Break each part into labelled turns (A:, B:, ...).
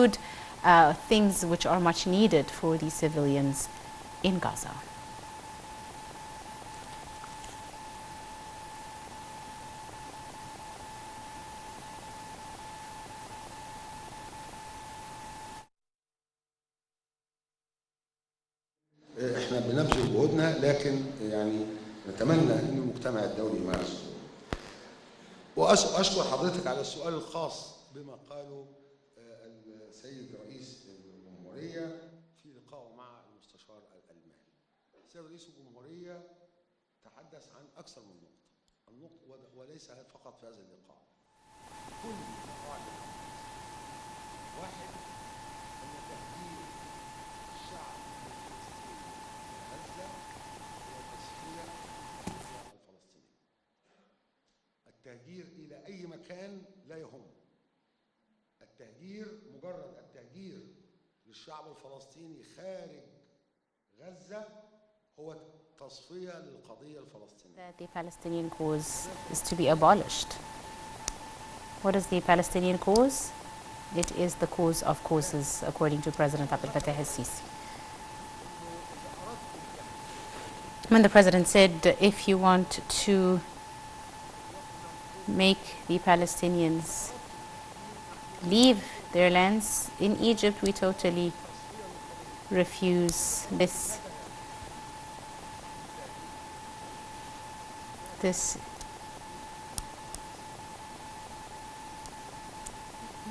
A: food, things which are much needed for the civilians in Gaza.
B: احنا بنبذل جهودنا، لكن يعني نتمنى ان المجتمع الدولي يمارس. واشكر حضرتك على السؤال الخاص بما قاله السيد رئيس الجمهوريه في لقائه مع المستشار الالماني. السيد رئيس الجمهوريه تحدث عن اكثر من نقطه وليس فقط في هذا اللقاء. كل قواعد واحد، ان تهديد الشعب الفلسطيني غزه هو تصفيه الفلسطيني. التهجير الى اي مكان لا يهم. التهجير، مجرد التهجير للشعب الفلسطيني خارج غزه هو تصفيه للقضيه الفلسطينيه.
A: That the Palestinian cause is to be abolished. What is the Palestinian cause? It is the cause of causes, according to President Abdel Fattah al-Sisi. When the president said, if you want to make the Palestinians leave their lands, in Egypt we totally refuse this.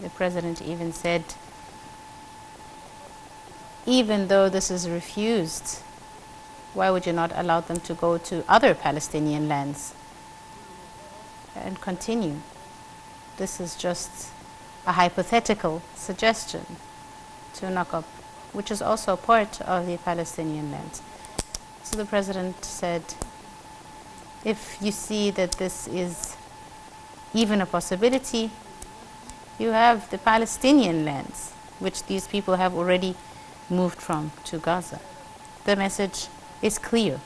A: The president even said, even though this is refused, why would you not allow them to go to other Palestinian lands and continue? This is just a hypothetical suggestion to knock up, which is also part of the Palestinian lands. So the president said, if you see that this is even a possibility, you have the Palestinian lands, which these people have already moved from to Gaza. The message is clear.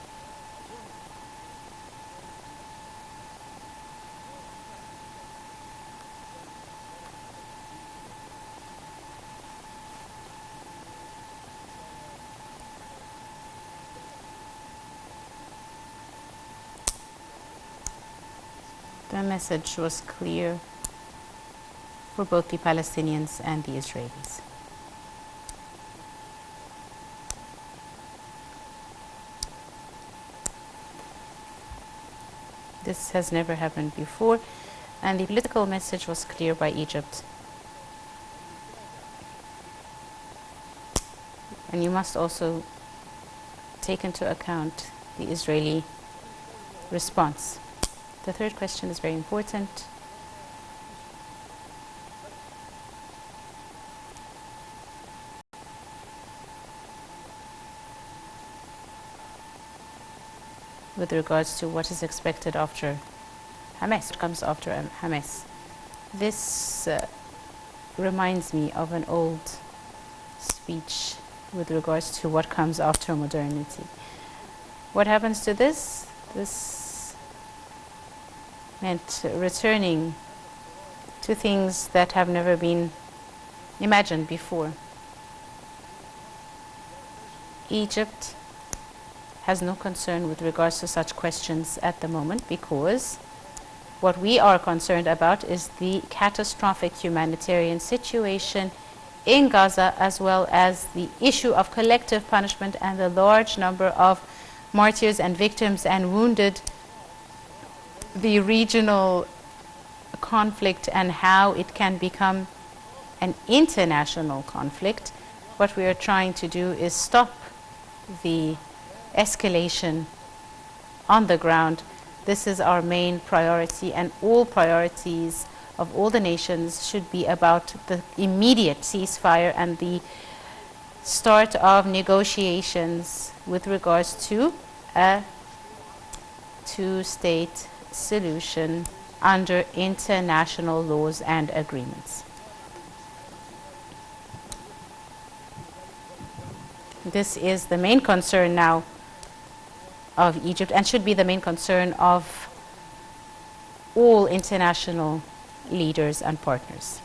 A: The message was clear for both the Palestinians and the Israelis. This has never happened before, and the political message was clear by Egypt. And you must also take into account the Israeli response. The third question is very important. With regards to what is expected after Hamas, what comes after Hamas. This reminds me of an old speech with regards to what comes after modernity. What happens to this? This meant returning to things that have never been imagined before. Egypt has no concern with regards to such questions at the moment, because what we are concerned about is the catastrophic humanitarian situation in Gaza, as well as the issue of collective punishment and the large number of martyrs and victims and wounded, the regional conflict and how it can become an international conflict. What we are trying to do is stop the escalation on the ground. This is our main priority, and all priorities of all the nations should be about the immediate ceasefire and the start of negotiations with regards to a two-state solution under international laws and agreements. This is the main concern now of Egypt, and should be the main concern of all international leaders and partners.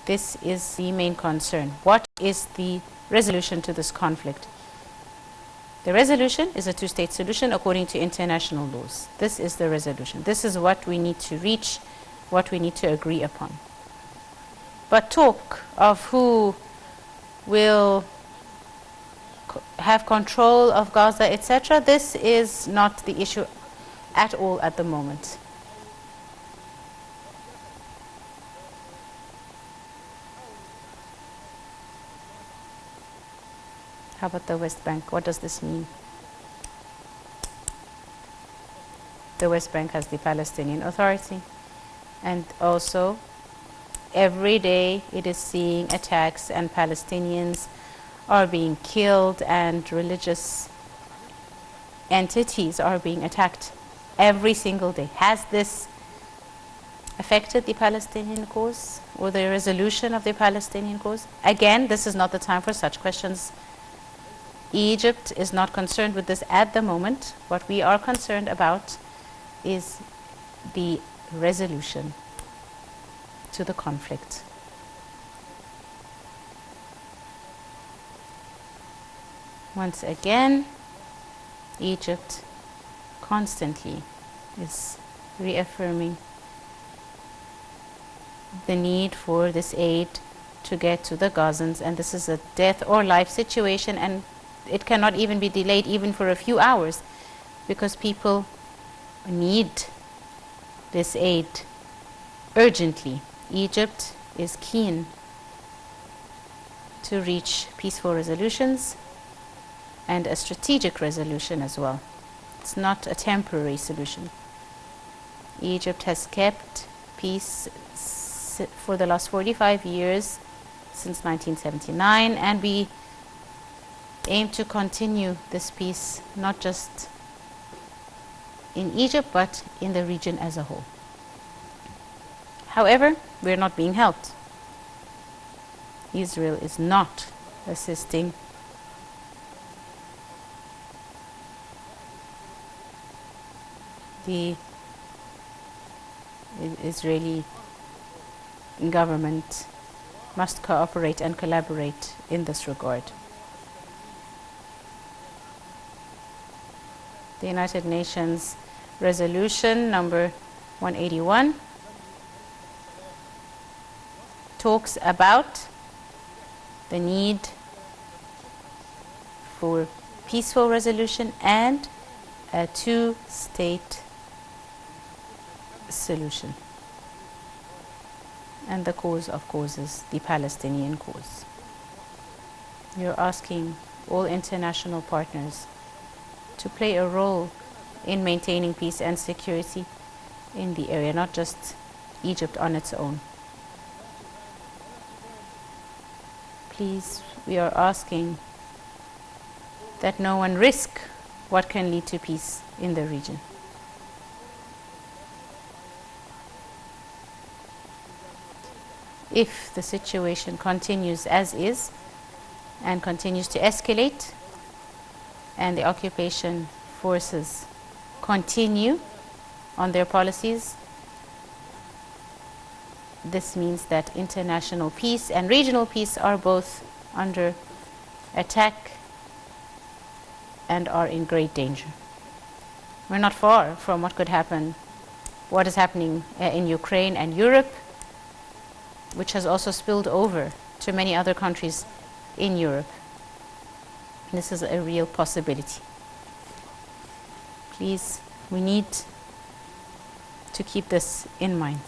A: This is the main concern. What is the resolution to this conflict? The resolution is a two-state solution according to international laws. This is the resolution. This is what we need to reach, what we need to agree upon. But talk of who will have control of Gaza, etc., this is not the issue at all at the moment. How about the West Bank? What does this mean? The West Bank has the Palestinian Authority, and also every day it is seeing attacks and Palestinians are being killed and religious entities are being attacked every single day. Has this affected the Palestinian cause or the resolution of the Palestinian cause? Again, this is not the time for such questions. Egypt is not concerned with this at the moment. What we are concerned about is the resolution to the conflict. Once again, Egypt constantly is reaffirming the need for this aid to get to the Gazans, and this is a death or life situation, and it cannot even be delayed even for a few hours because people need this aid urgently. Egypt is keen to reach peaceful resolutions and a strategic resolution as well. It's not a temporary solution. Egypt has kept peace for the last 45 years, since 1979, and we aim to continue this peace not just in Egypt but in the region as a whole. However, we're not being helped. Israel is not assisting the Israeli government must cooperate and collaborate in this regard. The United Nations resolution number 181 talks about the need for peaceful resolution and a two-state solution. And the cause, of course, is the Palestinian cause. You're asking all international partners to play a role in maintaining peace and security in the area, not just Egypt on its own. Please, we are asking that no one risk what can lead to peace in the region. If the situation continues as is and continues to escalate, and the occupation forces continue on their policies, this means that international peace and regional peace are both under attack and are in great danger. We're not far from what could happen, what is happening in Ukraine and Europe, which has also spilled over to many other countries in Europe. This is a real possibility. Please, we need to keep this in mind.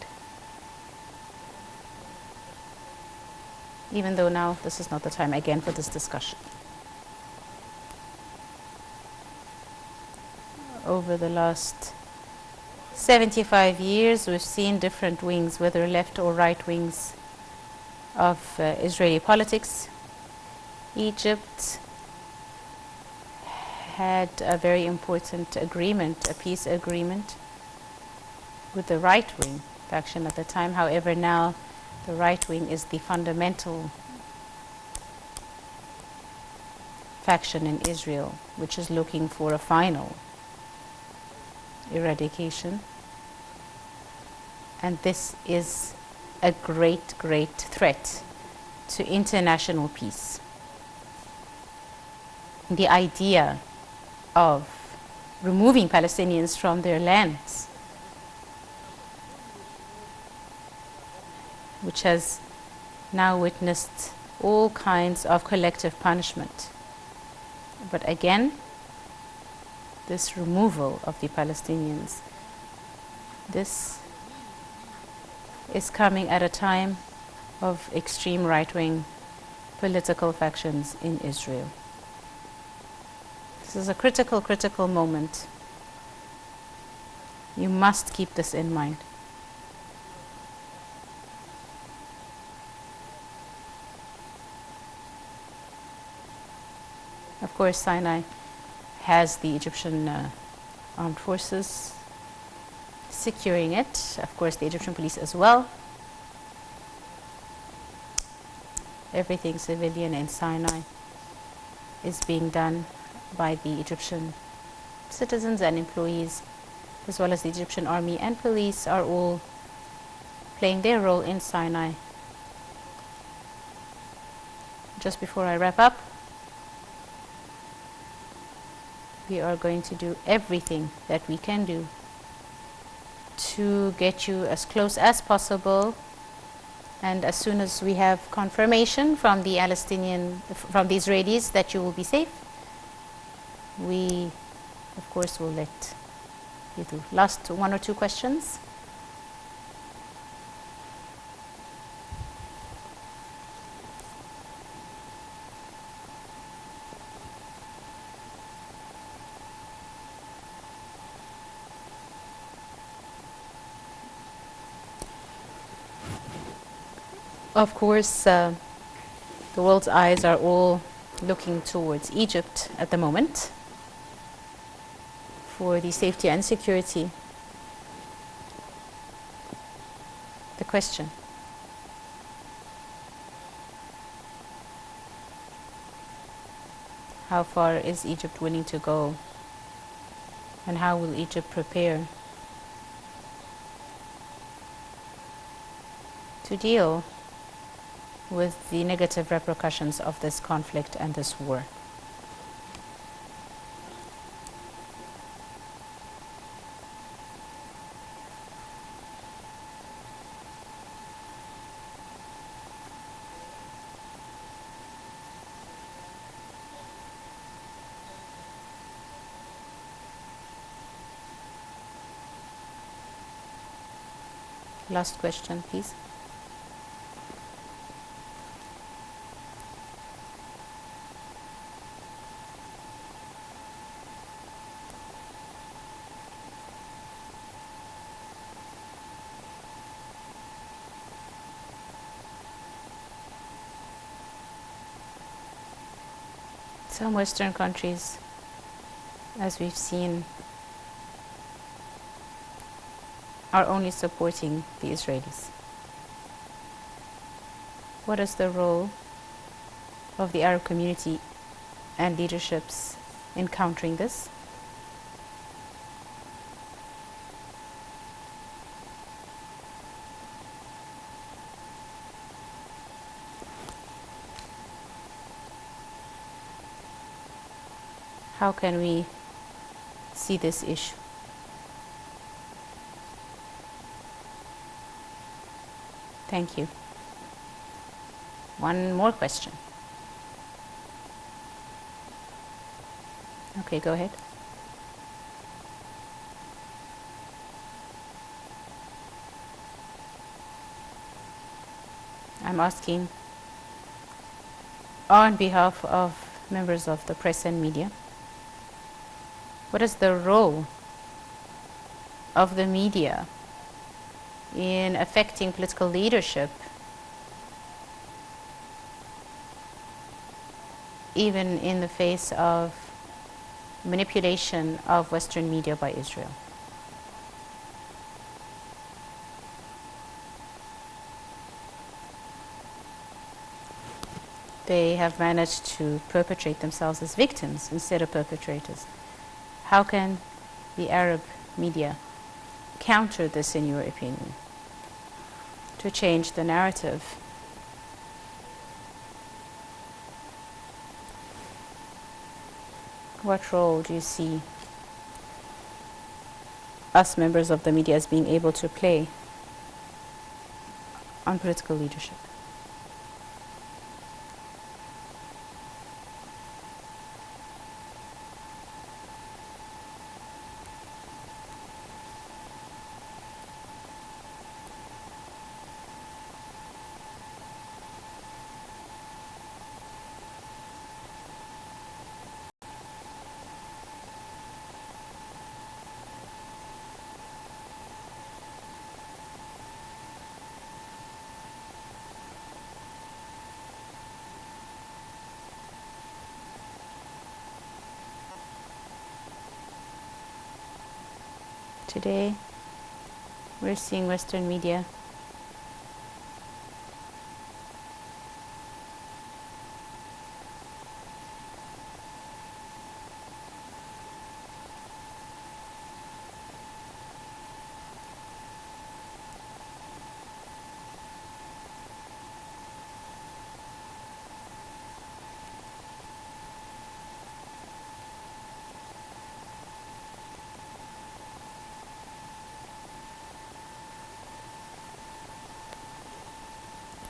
A: Even though now this is not the time again for this discussion. Over the last 75 years, we've seen different wings, whether left or right wings, of Israeli politics. Egypt had a very important agreement, a peace agreement, with the right-wing faction at the time. However, now the right wing is the fundamental faction in Israel, which is looking for a final eradication. And this is a great, great threat to international peace. The idea of removing Palestinians from their lands, which has now witnessed all kinds of collective punishment. But again, this removal of the Palestinians, this is coming at a time of extreme right-wing political factions in Israel. This is a critical, critical moment. You must keep this in mind. Of course, Sinai has the Egyptian armed forces securing it. Of course, the Egyptian police as well. Everything civilian in Sinai is being done by the Egyptian citizens and employees, as well as the Egyptian army and police are all playing their role in Sinai. Just before I wrap up, we are going to do everything that we can do to get you as close as possible, and as soon as we have confirmation from the Israelis that you will be safe, we of course will let you through. Last one or two questions. Of course, the world's eyes are all looking towards Egypt at the moment for the safety and security. The question: how far is Egypt willing to go, and how will Egypt prepare to deal with the negative repercussions of this conflict and this war? Last question, please. Some Western countries, as we've seen, are only supporting the Israelis. What is the role of the Arab community and leaderships in countering this? How can we see this issue? Thank you. One more question. Okay, go ahead. I'm asking on behalf of members of the press and media, what is the role of the media in affecting political leadership, even in the face of manipulation of Western media by Israel? They have managed to perpetrate themselves as victims instead of perpetrators. How can the Arab media counter this, in your opinion, to change the narrative. What role do you see us members of the media as being able to play on political leadership? Today, we're seeing Western media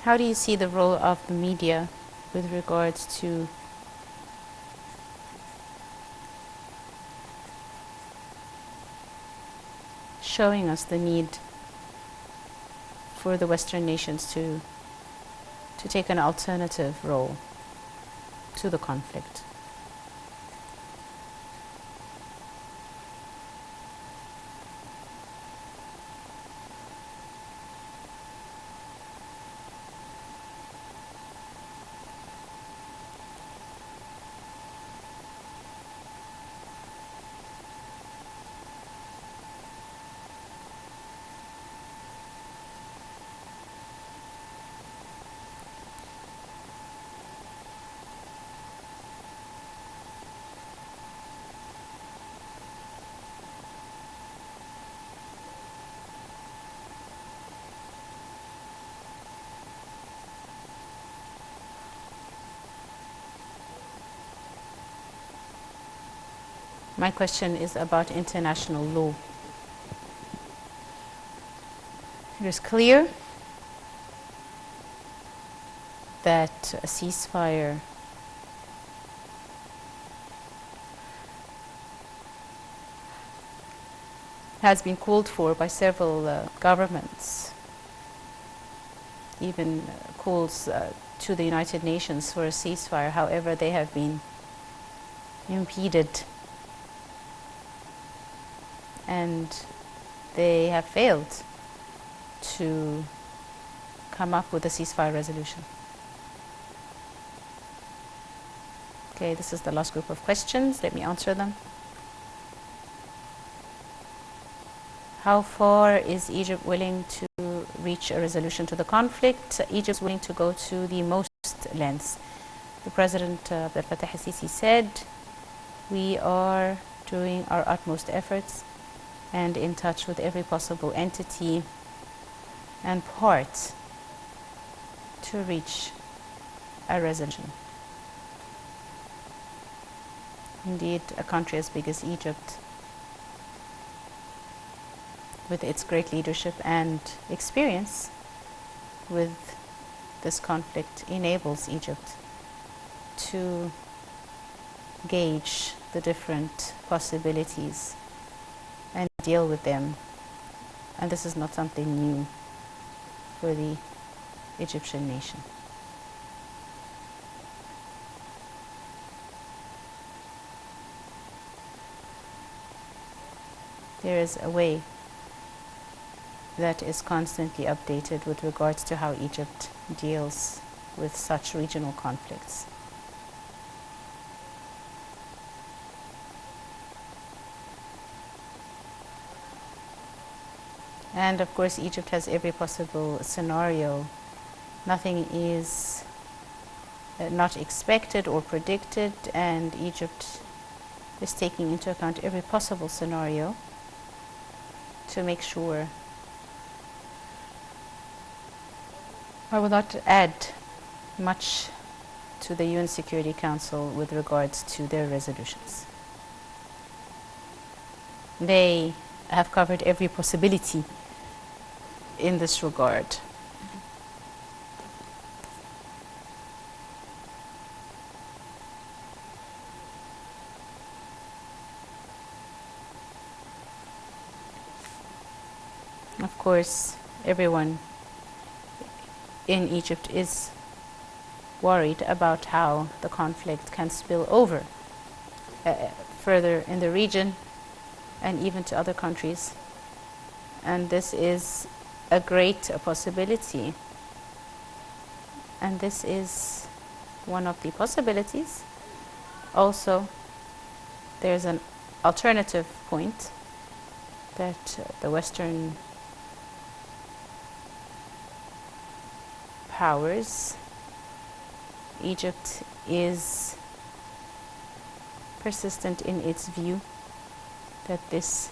A: How do you see the role of the media with regards to showing us the need for the Western nations to take an alternative role to the conflict? My question is about international law. It is clear that a ceasefire has been called for by several governments, even calls to the United Nations for a ceasefire. However, they have been impeded and they have failed to come up with a ceasefire resolution. Okay, this is the last group of questions. Let me answer them. How far is Egypt willing to reach a resolution to the conflict? Egypt is willing to go to the most lengths. The President Abdel Fattah al-Sisi said, we are doing our utmost efforts and in touch with every possible entity and part to reach a resolution. Indeed, a country as big as Egypt, with its great leadership and experience with this conflict, enables Egypt to gauge the different possibilities and deal with them. And this is not something new for the Egyptian nation. There is a way that is constantly updated with regards to how Egypt deals with such regional conflicts. And of course, Egypt has every possible scenario. Nothing is not expected or predicted, and Egypt is taking into account every possible scenario to make sure I will not add much to the UN Security Council with regards to their resolutions. They have covered every possibility in this regard. Of course, everyone in Egypt is worried about how the conflict can spill over further in the region and even to other countries. And this is a great possibility. And this is one of the possibilities. Also, there's an alternative point that the Western powers, Egypt is persistent in its view that this